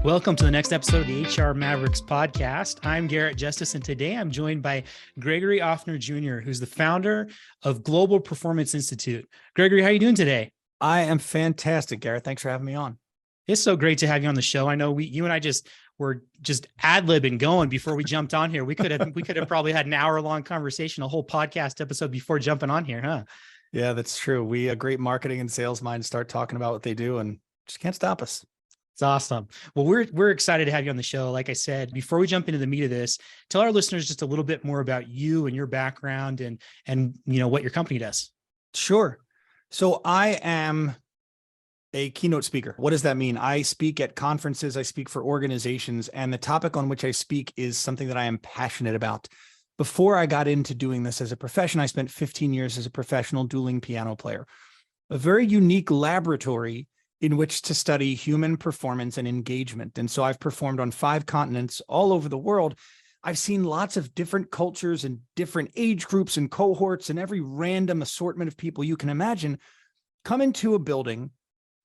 Welcome to the next episode of the HR Mavericks podcast. I'm Garrett Justice, and today I'm joined by Gregory Offner Jr., who's the founder of Global Performance Institute. Gregory, how are you doing today? I am fantastic, Garrett. Thanks for having me on. It's so great to have you on the show. I know you and I were just ad-libbing going before we jumped on here. We could have probably had an hour-long conversation, a whole podcast episode before jumping on here, huh? Yeah, that's true. We great marketing and sales minds start talking about what they do and just can't stop us. It's awesome. Well, we're excited to have you on the show. Like I said, before we jump into the meat of this, tell our listeners just a little bit more about you and your background and what your company does. Sure. So I am a keynote speaker. What does that mean? I speak at conferences, I speak for organizations, and the topic on which I speak is something that I am passionate about. Before I got into doing this as a profession, I spent 15 years as a professional dueling piano player, a very unique laboratory in which to study human performance and engagement. And so I've performed on 5 continents all over the world. I've seen lots of different cultures and different age groups and cohorts and every random assortment of people you can imagine come into a building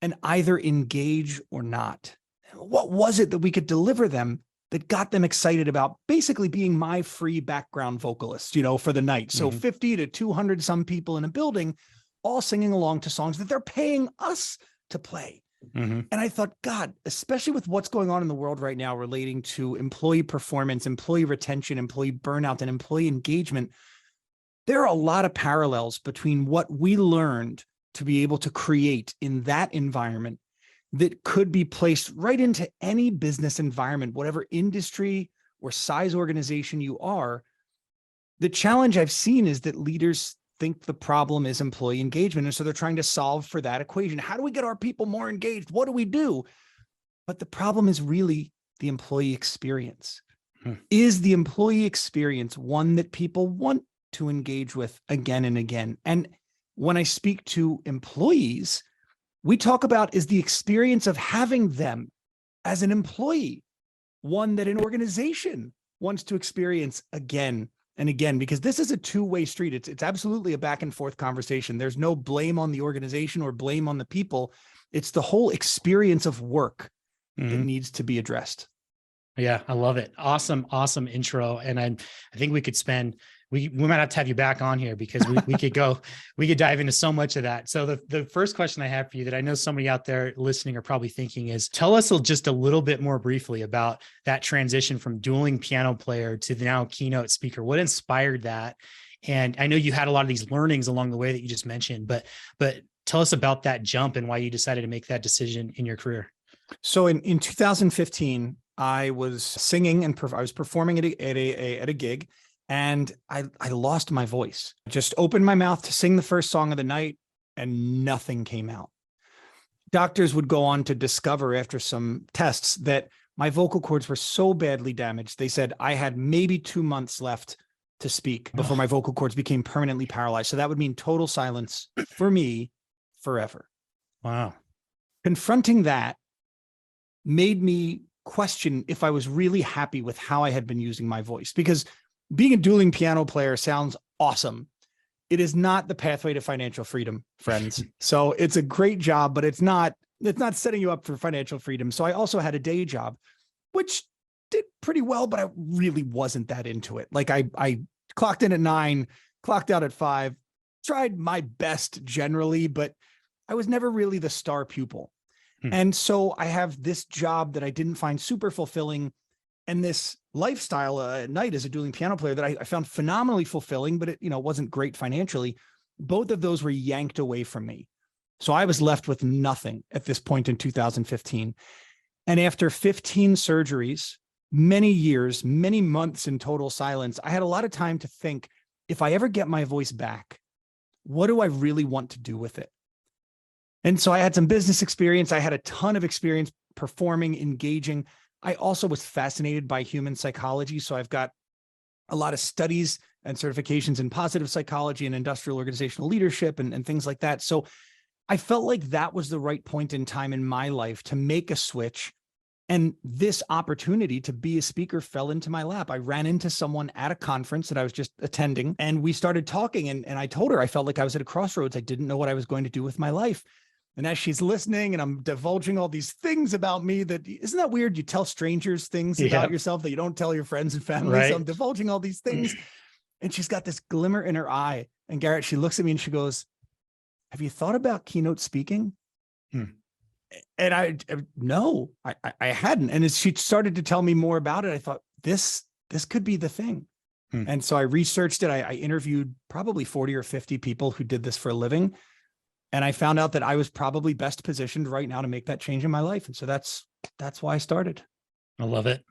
and either engage or not. What was it that we could deliver them that got them excited about basically being my free background vocalist, for the night? So 50 to 200 some people in a building, all singing along to songs that they're paying us to play. And I thought, God, especially with what's going on in the world right now relating to employee performance, employee retention, employee burnout, and employee engagement, there are a lot of parallels between what we learned to be able to create in that environment that could be placed right into any business environment, whatever industry or size organization you are. The challenge I've seen is that leaders think the problem is employee engagement. And so they're trying to solve for that equation. How do we get our people more engaged? What do we do? But the problem is really the employee experience. Is the employee experience one that people want to engage with again and again? And when I speak to employees, we talk about, is the experience of having them as an employee one that an organization wants to experience again and again, because this is a two-way street. It's absolutely a back and forth conversation. There's no blame on the organization or blame on the people. It's the whole experience of work that needs to be addressed. Yeah, I love it. Awesome intro. And I think we could we might have to have you back on here because we could dive into so much of that. So the first question I have for you that I know somebody out there listening are probably thinking is, tell us just a little bit more briefly about that transition from dueling piano player to now keynote speaker. What inspired that? And I know you had a lot of these learnings along the way that you just mentioned, but tell us about that jump and why you decided to make that decision in your career. So in 2015, I was singing and I was performing at a gig. And I lost my voice. I just opened my mouth to sing the first song of the night and nothing came out. Doctors would go on to discover after some tests that my vocal cords were so badly damaged. They said I had maybe 2 months left to speak before my vocal cords became permanently paralyzed. So that would mean total silence for me forever. Wow. Confronting that made me question if I was really happy with how I had been using my voice, because being a dueling piano player sounds awesome. It is not the pathway to financial freedom, friends. So it's a great job, but it's not setting you up for financial freedom. So I also had a day job, which did pretty well, but I really wasn't that into it. Like I clocked in at 9, clocked out at 5, tried my best generally, but I was never really the star pupil. And so I have this job that I didn't find super fulfilling, and this lifestyle at night as a dueling piano player that I found phenomenally fulfilling, but it wasn't great financially. Both of those were yanked away from me. So I was left with nothing at this point in 2015. And after 15 surgeries, many years, many months in total silence, I had a lot of time to think, if I ever get my voice back, what do I really want to do with it? And so I had some business experience. I had a ton of experience performing, engaging. I also was fascinated by human psychology. So I've got a lot of studies and certifications in positive psychology and industrial organizational leadership and things like that. So I felt like that was the right point in time in my life to make a switch. And this opportunity to be a speaker fell into my lap. I ran into someone at a conference that I was just attending, and we started talking. And I told her I felt like I was at a crossroads. I didn't know what I was going to do with my life. And as she's listening and I'm divulging all these things about me that, isn't that weird? You tell strangers things about yourself that you don't tell your friends and family. Right. So I'm divulging all these things and she's got this glimmer in her eye. And Garrett, she looks at me and she goes, have you thought about keynote speaking? And no, I hadn't. And as she started to tell me more about it, I thought this could be the thing. And so I researched it. I interviewed probably 40 or 50 people who did this for a living. And I found out that I was probably best positioned right now to make that change in my life. And so that's why I started. I love it.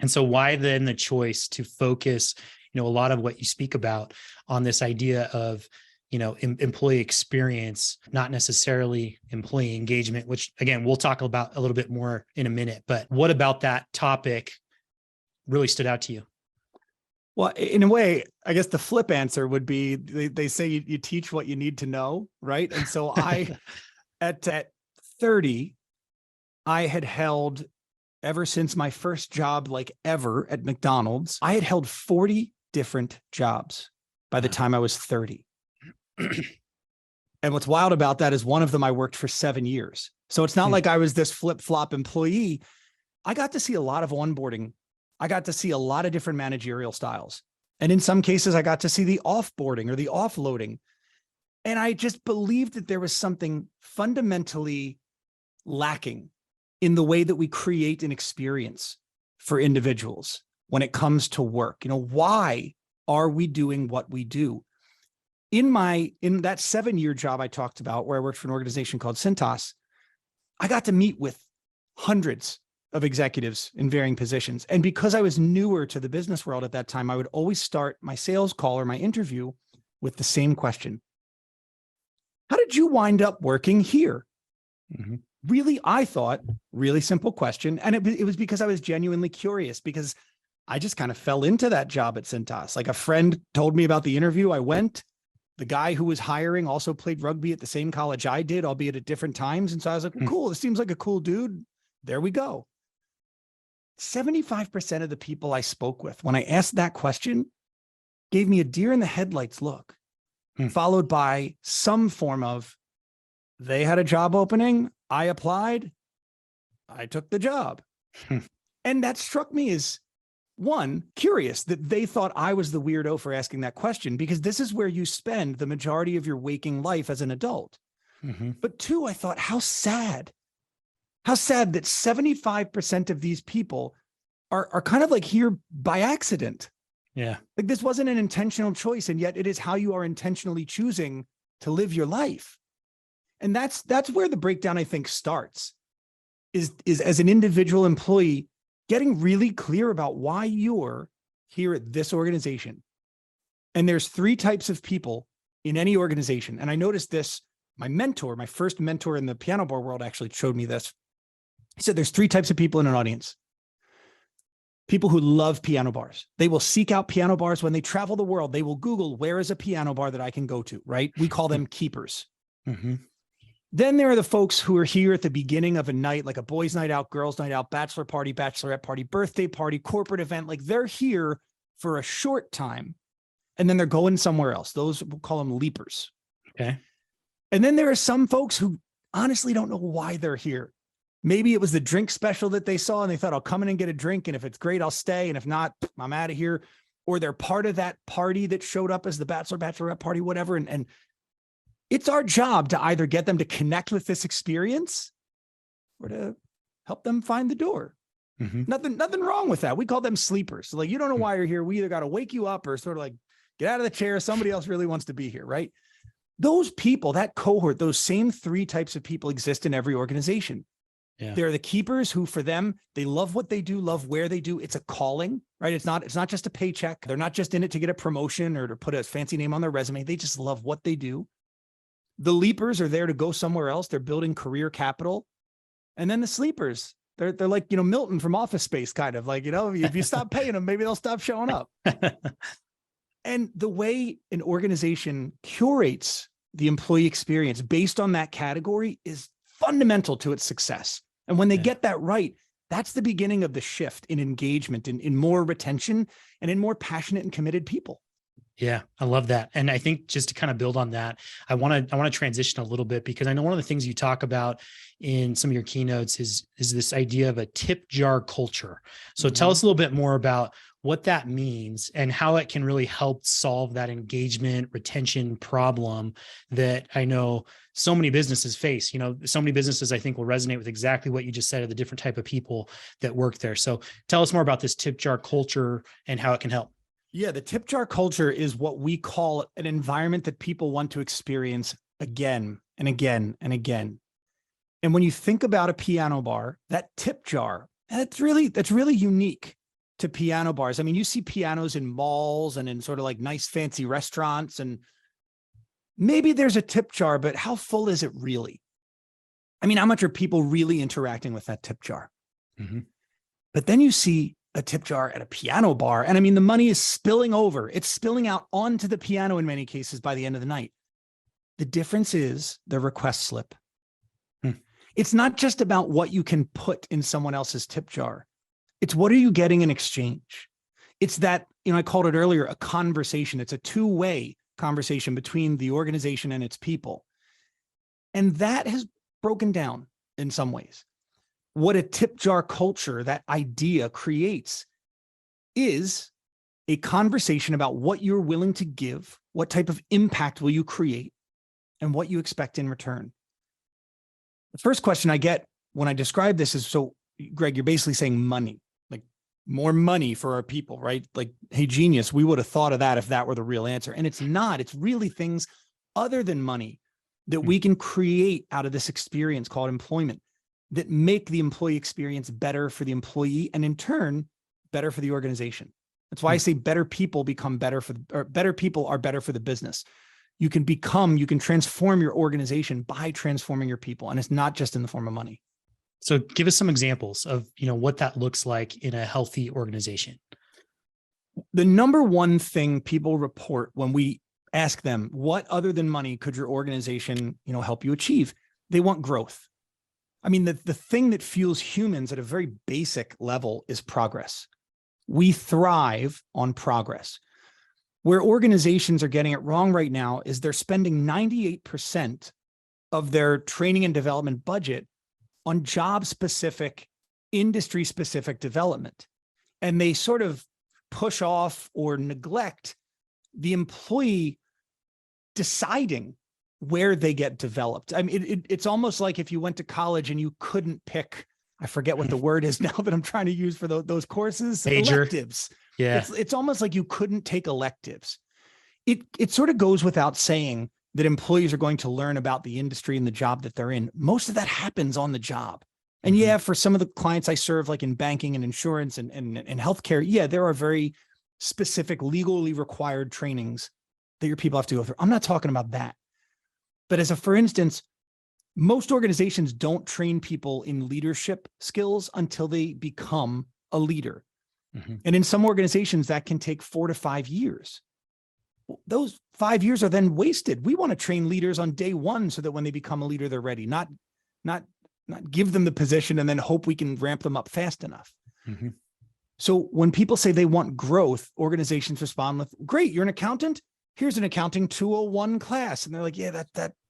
And so why then the choice to focus, a lot of what you speak about on this idea of, employee experience, not necessarily employee engagement, which again, we'll talk about a little bit more in a minute, but what about that topic really stood out to you? Well, in a way, I guess the flip answer would be they say you teach what you need to know, right? And so at 30, I had held, ever since my first job, like ever at McDonald's, I had held 40 different jobs by the time I was 30. And what's wild about that is one of them I worked for 7 years. So it's not like I was this flip-flop employee. I got to see a lot of onboarding. I got to see a lot of different managerial styles. And in some cases, I got to see the offboarding or the offloading. And I just believed that there was something fundamentally lacking in the way that we create an experience for individuals when it comes to work. Why are we doing what we do? In that 7-year job I talked about, where I worked for an organization called Cintas, I got to meet with hundreds of executives in varying positions. And because I was newer to the business world at that time, I would always start my sales call or my interview with the same question. How did you wind up working here? Really, I thought, really simple question. And it was because I was genuinely curious, because I just kind of fell into that job at Cintas. Like, a friend told me about the interview. I went. The guy who was hiring also played rugby at the same college I did, albeit at different times. And so I was like, well, cool, this seems like a cool dude. There we go. 75% of the people I spoke with, when I asked that question, gave me a deer in the headlights look, followed by some form of, they had a job opening, I applied, I took the job. And that struck me as, one, curious that they thought I was the weirdo for asking that question, because this is where you spend the majority of your waking life as an adult. But two, I thought, how sad that 75% of these people are kind of like here by accident. Yeah. Like, this wasn't an intentional choice, and yet it is how you are intentionally choosing to live your life. And that's where the breakdown, I think, starts, is as an individual employee, getting really clear about why you're here at this organization. And there's 3 types of people in any organization. And I noticed this, my first mentor in the piano bar world actually showed me this. He said there's 3 types of people in an audience. People who love piano bars. They will seek out piano bars when they travel the world. They will Google, where is a piano bar that I can go to, right? We call them keepers. Then there are the folks who are here at the beginning of a night, like a boys' night out, girls' night out, bachelor party, bachelorette party, birthday party, corporate event. Like, they're here for a short time, and then they're going somewhere else. Those, we'll call them leapers. Okay. And then there are some folks who honestly don't know why they're here. Maybe it was the drink special that they saw and they thought, I'll come in and get a drink, and if it's great, I'll stay. And if not, I'm out of here. Or they're part of that party that showed up as the bachelor, bachelorette party, whatever. And it's our job to either get them to connect with this experience or to help them find the door. Nothing wrong with that. We call them sleepers. So, like, you don't know why you're here. We either got to wake you up or sort of like, get out of the chair. Somebody else really wants to be here, right? Those people, that cohort, those same 3 types of people exist in every organization. Yeah. They're the keepers who, for them, they love what they do, love where they do. It's a calling, right? It's not just a paycheck. They're not just in it to get a promotion or to put a fancy name on their resume. They just love what they do. The leapers are there to go somewhere else. They're building career capital. And then the sleepers, they're like, Milton from Office Space, kind of like, if you stop paying them, maybe they'll stop showing up. And the way an organization curates the employee experience based on that category is fundamental to its success. And when they get that right, that's the beginning of the shift in engagement, in more retention, and in more passionate and committed people. Yeah, I love that. And I think just to kind of build on that, I want to transition a little bit because I know one of the things you talk about in some of your keynotes is this idea of a tip jar culture. So tell Mhm. us a little bit more about what that means and how it can really help solve that engagement retention problem that I know so many businesses face. So many businesses I think will resonate with exactly what you just said of the different type of people that work there. So tell us more about this tip jar culture and how it can help. Yeah, the tip jar culture is what we call an environment that people want to experience again and again and again. And when you think about a piano bar, that tip jar, that's really unique to piano bars. I mean, you see pianos in malls and in sort of like nice fancy restaurants, and maybe there's a tip jar, but how full is it really? I mean, how much are people really interacting with that tip jar? Mhm. But then you see a tip jar at a piano bar, and I mean, the money is spilling over. It's spilling out onto the piano in many cases by the end of the night. The difference is the request slip. Hmm. It's not just about what you can put in someone else's tip jar. It's what are you getting in exchange? It's that, I called it earlier, a conversation. It's a two-way conversation between the organization and its people. And that has broken down in some ways. What a tip jar culture, that idea creates, is a conversation about what you're willing to give, what type of impact will you create, and what you expect in return. The first question I get when I describe this is, so Greg, you're basically saying money, like more money for our people, right? Like, hey, genius, we would have thought of that if that were the real answer. And it's not. It's really things other than money that Hmm. we can create out of this experience called employment that make the employee experience better for the employee and in turn, better for the organization. That's why I Hmm. say better people become better or better people are better for the business. You can transform your organization by transforming your people. And it's not just in the form of money. So give us some examples of, what that looks like in a healthy organization. The number one thing people report when we ask them, what other than money could your organization, help you achieve? They want growth. I mean, the thing that fuels humans at a very basic level is progress. We thrive on progress. Where organizations are getting it wrong right now is they're spending 98% of their training and development budget on job-specific, industry-specific development. And they sort of push off or neglect the employee deciding where they get developed. I mean, it's almost like if you went to college and you couldn't pick, I forget what the word is now that I'm trying to use for those courses, Major. electives. Yeah. It's almost like you couldn't take electives. It sort of goes without saying that employees are going to learn about the industry and the job that they're in. Most of that happens on the job. And Mhm. yeah, for some of the clients I serve, like in banking and insurance and healthcare, yeah, there are very specific legally required trainings that your people have to go through. I'm not talking about that. But for instance, most organizations don't train people in leadership skills until they become a leader. Mhm. And in some organizations, that can take 4 to 5 years. Those 5 years are then wasted. We want to train leaders on day one so that when they become a leader, they're ready, not give them the position and then hope we can ramp them up fast enough. Mhm. So when people say they want growth, organizations respond with, great, you're an accountant. Here's an accounting 201 class. And they're like, yeah,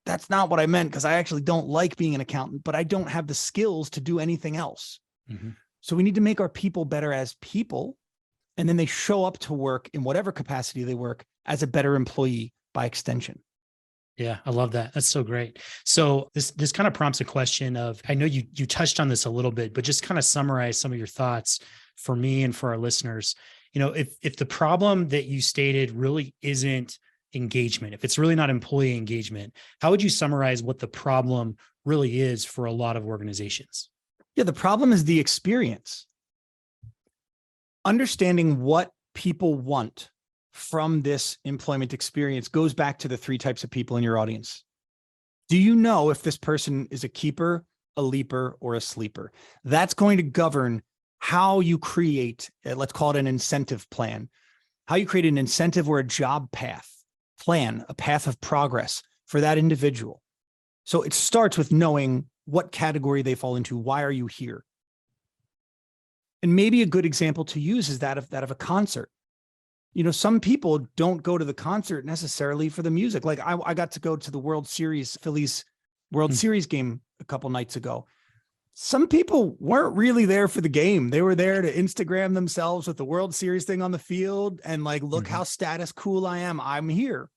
that's not what I meant, because I actually don't like being an accountant, but I don't have the skills to do anything else. Mhm. So we need to make our people better as people. And then they show up to work in whatever capacity they work as a better employee by extension. Yeah, I love that. That's so great. So this kind of prompts a question of, I know you touched on this a little bit, but just kind of summarize some of your thoughts for me and for our listeners. If the problem that you stated really isn't engagement, if it's really not employee engagement, how would you summarize what the problem really is for a lot of organizations? Yeah, the problem is the experience. Understanding what people want from this employment experience goes back to the 3 types of people in your audience. Do you know if this person is a keeper, a leaper, or a sleeper? That's going to govern how you create, let's call it an incentive plan, how you create an incentive or a job path plan, a path of progress for that individual. So it starts with knowing what category they fall into. Why are you here? And maybe a good example to use is that of a concert. Some people don't go to the concert necessarily for the music. Like I got to go to the World Series, Phillies World Series game a couple nights ago. Some people weren't really there for the game. They were there to Instagram themselves with the World Series thing on the field and like, look how status cool I am. I'm here.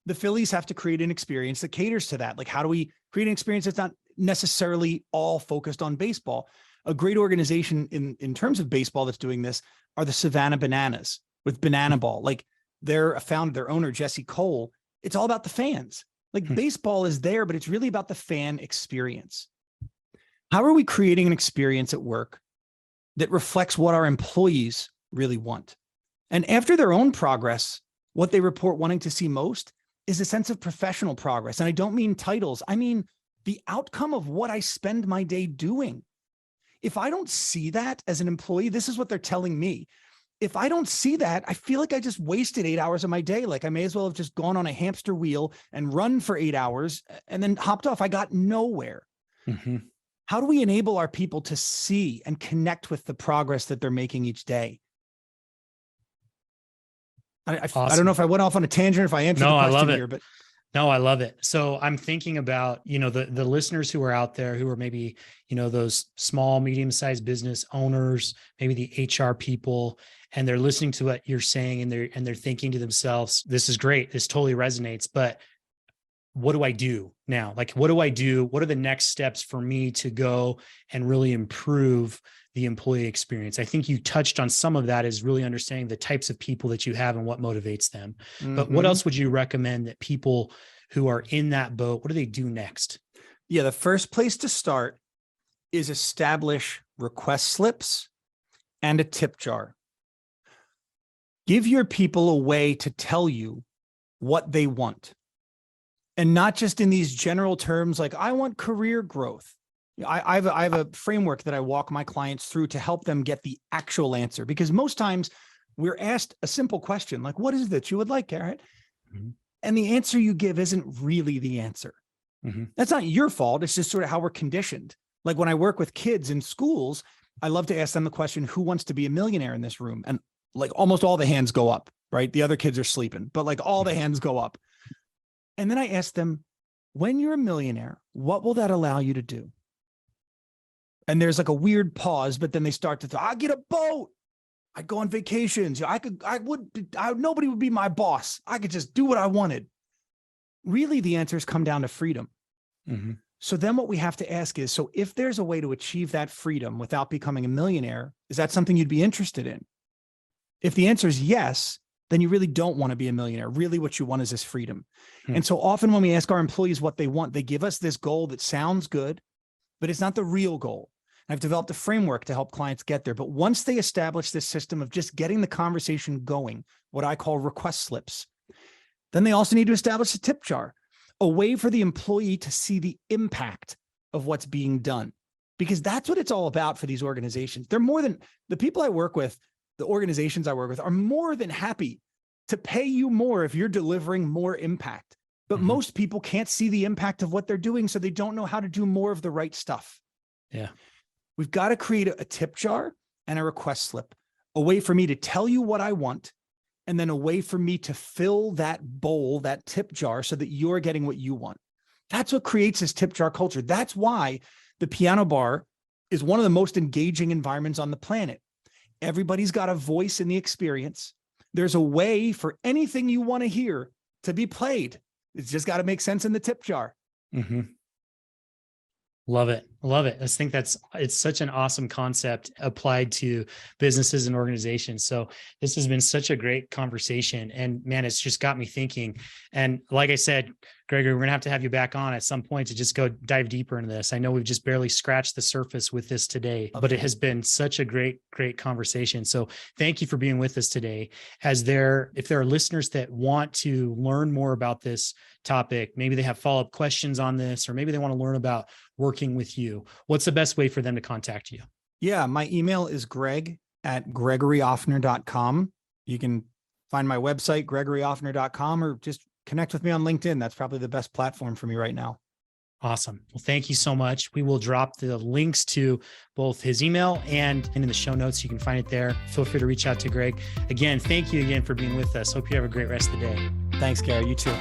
The Phillies have to create an experience that caters to that. Like, how do we create an experience that's not necessarily all focused on baseball? A great organization in terms of baseball that's doing this are the Savannah Bananas with Banana Ball. Like their founder, their owner, Jesse Cole, it's all about the fans. Like baseball is there, but it's really about the fan experience. How are we creating an experience at work that reflects what our employees really want? And after their own progress, what they report wanting to see most is a sense of professional progress. And I don't mean titles. I mean the outcome of what I spend my day doing. If I don't see that as an employee, this is what they're telling me. If I don't see that, I feel like I just wasted 8 hours of my day. Like I may as well have just gone on a hamster wheel and run for 8 hours and then hopped off. I got nowhere. How do we enable our people to see and connect with the progress that they're making each day? Awesome. I don't know if I went off on a tangent or if I answered the question here, but no, I love it. So I'm thinking about, the listeners who are out there who are maybe, those small, medium-sized business owners, maybe the HR people, and they're listening to what you're saying and they're thinking to themselves, this is great. This totally resonates, but what do I do now? Like, what do I do? What are the next steps for me to go and really improve the employee experience? I think you touched on some of that, is really understanding the types of people that you have and what motivates them. But what else would you recommend that people who are in that boat, what do they do next? Yeah, the first place to start is establish request slips and a tip jar. Give your people a way to tell you what they want. And not just in these general terms, like I want career growth. I have a framework that I walk my clients through to help them get the actual answer, because most times we're asked a simple question, like, what is it that you would like, Garrett? And the answer you give isn't really the answer. That's not your fault. It's just sort of how we're conditioned. Like when I work with kids in schools, I love to ask them the question, who wants to be a millionaire in this room? And like almost all the hands go up, right? The other kids are sleeping, but like all the hands go up. And then I ask them, when you're a millionaire, what will that allow you to do? And there's like a weird pause, but then they start to I'd get a boat. I'd go on vacations. Nobody would be my boss. I could just do what I wanted. Really, the answers come down to freedom. So then what we have to ask is, so if there's a way to achieve that freedom without becoming a millionaire, is that something you'd be interested in? If the answer is yes, then you really don't want to be a millionaire. Really what you want is this freedom. And so often when we ask our employees what they want, they give us this goal that sounds good, but it's not the real goal. I've developed a framework to help clients get there. But once they establish this system of just getting the conversation going, what I call request slips, then they also need to establish a tip jar, a way for the employee to see the impact of what's being done, because that's what it's all about for these organizations. They're more than the people I work with. The organizations I work with are more than happy to pay you more if you're delivering more impact. But most people can't see the impact of what they're doing, so they don't know how to do more of the right stuff. Yeah. We've got to create a tip jar and a request slip, a way for me to tell you what I want, and then a way for me to fill that bowl, that tip jar, so that you're getting what you want. That's what creates this tip jar culture. That's why the piano bar is one of the most engaging environments on the planet. Everybody's got a voice in the experience. There's a way for anything you want to hear to be played. It's just got to make sense in the tip jar. Love it. Love it. I just think it's such an awesome concept applied to businesses and organizations. So this has been such a great conversation, and man, it's just got me thinking. And like I said, Gregory, we're going to have you back on at some point to just go dive deeper into this. I know we've just barely scratched the surface with this today, but it has been such a great conversation. So thank you for being with us today. If there are listeners that want to learn more about this topic, maybe they have follow-up questions on this, or maybe they want to learn about working with you, what's the best way for them to contact you? Yeah, my email is greg@gregoryoffner.com. You can find my website, gregoryoffner.com, or just connect with me on LinkedIn. That's probably the best platform for me right now. Awesome. Well, thank you so much. We will drop the links to both his email and in the show notes. You can find it there. Feel free to reach out to Greg. Again, thank you again for being with us. Hope you have a great rest of the day. Thanks, Gary. You too.